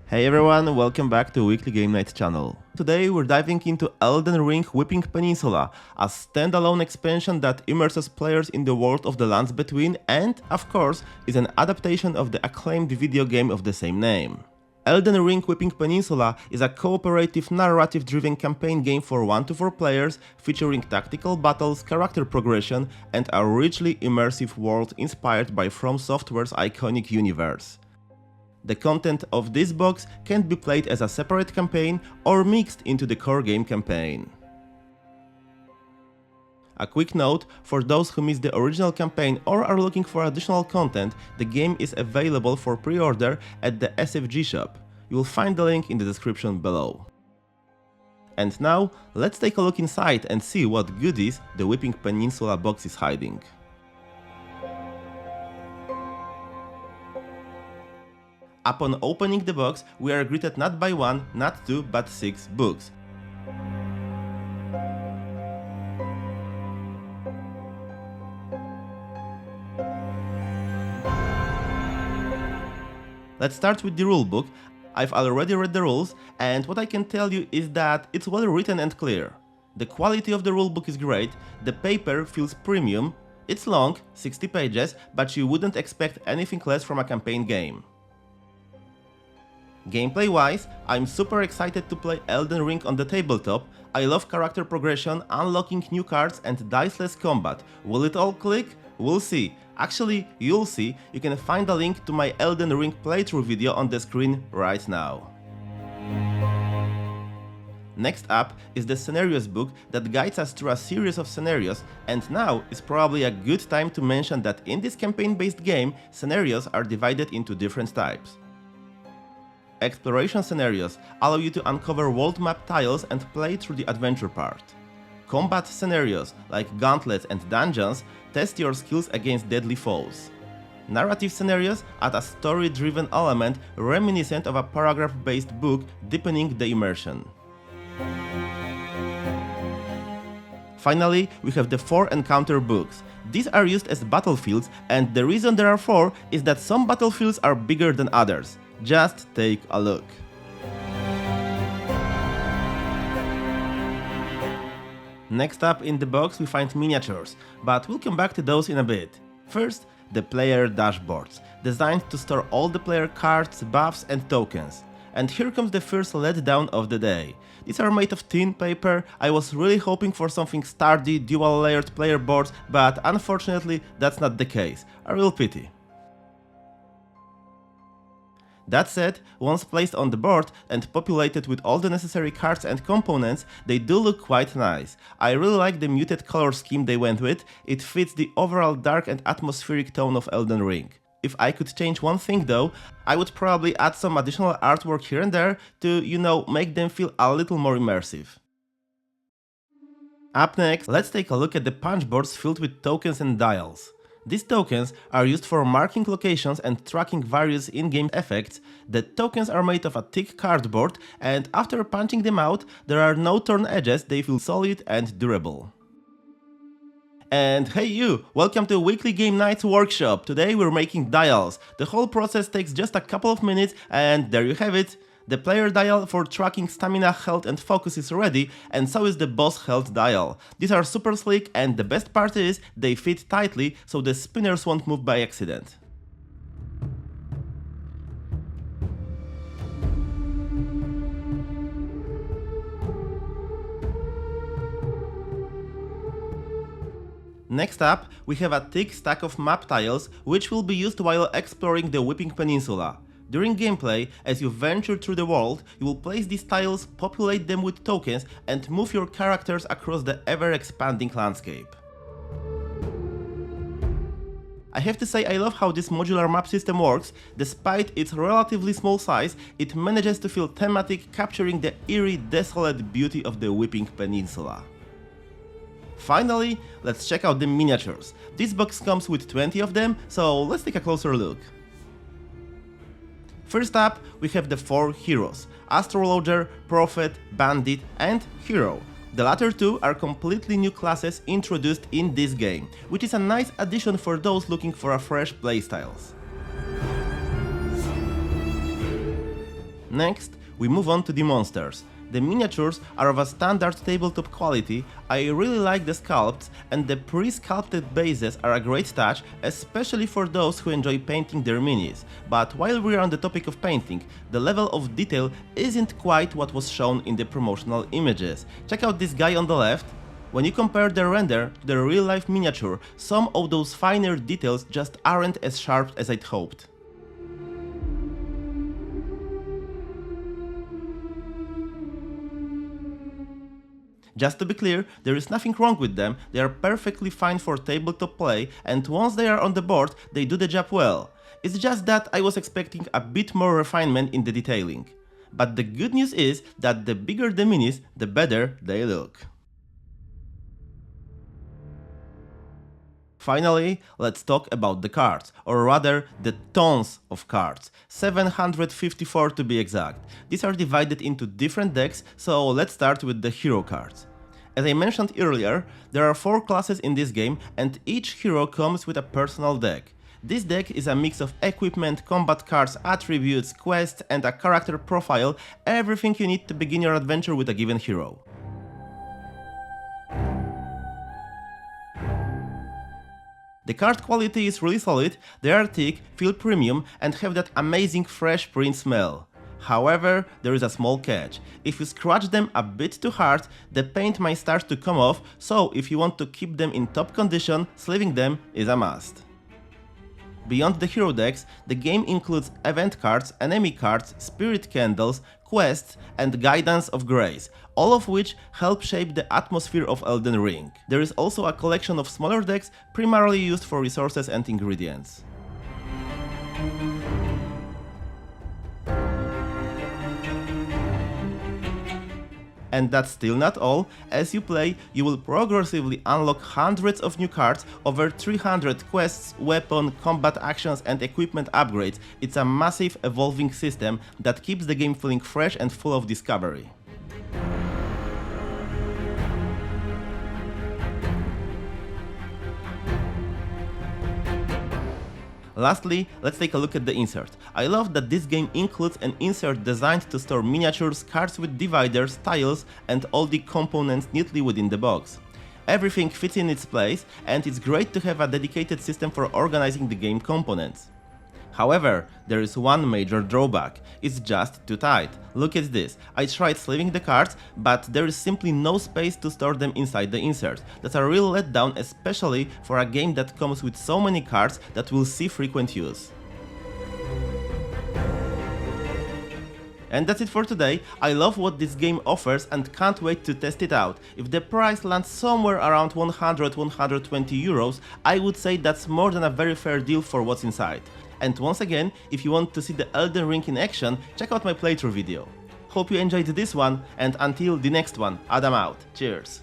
Hey everyone, welcome back to Weekly Game Night channel. Today we're diving into Elden Ring Weeping Peninsula, a standalone expansion that immerses players in the world of the Lands Between and, of course, is an adaptation of the acclaimed video game of the same name. Elden Ring Weeping Peninsula is a cooperative narrative-driven campaign game for 1 to 4 players featuring tactical battles, character progression, and a richly immersive world inspired by From Software's iconic universe. The content of this box can be played as a separate campaign or mixed into the core game campaign. A quick note, for those who missed the original campaign or are looking for additional content, the game is available for pre-order at the SFG shop. You will find the link in the description below. And now, let's take a look inside and see what goodies the Weeping Peninsula box is hiding. Upon opening the box, we are greeted not by 1, not 2, but 6 books. Let's start with the rulebook. I've already read the rules, and what I can tell you is that it's well written and clear. The quality of the rulebook is great, the paper feels premium, it's long, 60 pages, but you wouldn't expect anything less from a campaign game. Gameplay-wise, I'm super excited to play Elden Ring on the tabletop. I love character progression, unlocking new cards and diceless combat. Will it all click? We'll see. Actually, you'll see. You can find a link to my Elden Ring playthrough video on the screen right now. Next up is the scenarios book that guides us through a series of scenarios, and now is probably a good time to mention that in this campaign-based game, scenarios are divided into different types. Exploration scenarios allow you to uncover world map tiles and play through the adventure part. Combat scenarios, like gauntlets and dungeons, test your skills against deadly foes. Narrative scenarios add a story-driven element reminiscent of a paragraph-based book, deepening the immersion. Finally, we have the 4 encounter books. These are used as battlefields, and the reason there are 4 is that some battlefields are bigger than others. Just take a look. Next up in the box we find miniatures, but we'll come back to those in a bit. First, the player dashboards, designed to store all the player cards, buffs and tokens. And here comes the first letdown of the day. These are made of thin paper. I was really hoping for something sturdy, dual-layered player boards, but unfortunately that's not the case. A real pity. That said, once placed on the board and populated with all the necessary cards and components, they do look quite nice. I really like the muted color scheme they went with. It fits the overall dark and atmospheric tone of Elden Ring. If I could change one thing though, I would probably add some additional artwork here and there to, make them feel a little more immersive. Up next, let's take a look at the punch boards filled with tokens and dials. These tokens are used for marking locations and tracking various in-game effects. The tokens are made of a thick cardboard, and after punching them out, there are no torn edges, they feel solid and durable. And hey you, welcome to Weekly Game Night's workshop. Today we're making dials. The whole process takes just a couple of minutes, and there you have it. The player dial for tracking stamina, health and focus is ready, and so is the boss health dial. These are super slick, and the best part is they fit tightly so the spinners won't move by accident. Next up, we have a thick stack of map tiles which will be used while exploring the Weeping Peninsula. During gameplay, as you venture through the world, you will place these tiles, populate them with tokens, and move your characters across the ever-expanding landscape. I have to say I love how this modular map system works. Despite its relatively small size, it manages to feel thematic, capturing the eerie, desolate beauty of the Weeping Peninsula. Finally, let's check out the miniatures. This box comes with 20 of them, so let's take a closer look. First up, we have the 4 heroes: Astrologer, Prophet, Bandit and Hero. The latter two are completely new classes introduced in this game, which is a nice addition for those looking for a fresh playstyles. Next, we move on to the monsters. The miniatures are of a standard tabletop quality. I really like the sculpts, and the pre-sculpted bases are a great touch, especially for those who enjoy painting their minis. But while we're on the topic of painting, the level of detail isn't quite what was shown in the promotional images. Check out this guy on the left. When you compare the render to the real-life miniature, some of those finer details just aren't as sharp as I'd hoped. Just to be clear, there is nothing wrong with them, they are perfectly fine for tabletop play, and once they are on the board, they do the job well. It's just that I was expecting a bit more refinement in the detailing. But the good news is that the bigger the minis, the better they look. Finally, let's talk about the cards, or rather the tons of cards, 754 to be exact. These are divided into different decks, so let's start with the hero cards. As I mentioned earlier, there are 4 classes in this game and each hero comes with a personal deck. This deck is a mix of equipment, combat cards, attributes, quests and a character profile, everything you need to begin your adventure with a given hero. The card quality is really solid, they are thick, feel premium and have that amazing fresh print smell. However, there is a small catch. If you scratch them a bit too hard, the paint might start to come off, so if you want to keep them in top condition, sleeving them is a must. Beyond the hero decks, the game includes event cards, enemy cards, spirit candles, quests and guidance of grace, all of which help shape the atmosphere of Elden Ring. There is also a collection of smaller decks primarily used for resources and ingredients. And that's still not all. As you play, you will progressively unlock hundreds of new cards, over 300 quests, weapon, combat actions and equipment upgrades. It's a massive evolving system that keeps the game feeling fresh and full of discovery. Lastly, let's take a look at the insert. I love that this game includes an insert designed to store miniatures, cards with dividers, tiles and all the components neatly within the box. Everything fits in its place and it's great to have a dedicated system for organizing the game components. However, there is one major drawback, it's just too tight. Look at this, I tried sleeving the cards, but there is simply no space to store them inside the insert. That's a real letdown, especially for a game that comes with so many cards that will see frequent use. And that's it for today. I love what this game offers and can't wait to test it out. If the price lands somewhere around 100–120 euros, I would say that's more than a very fair deal for what's inside. And once again, if you want to see the Elden Ring in action, check out my playthrough video. Hope you enjoyed this one, and until the next one, Adam out. Cheers!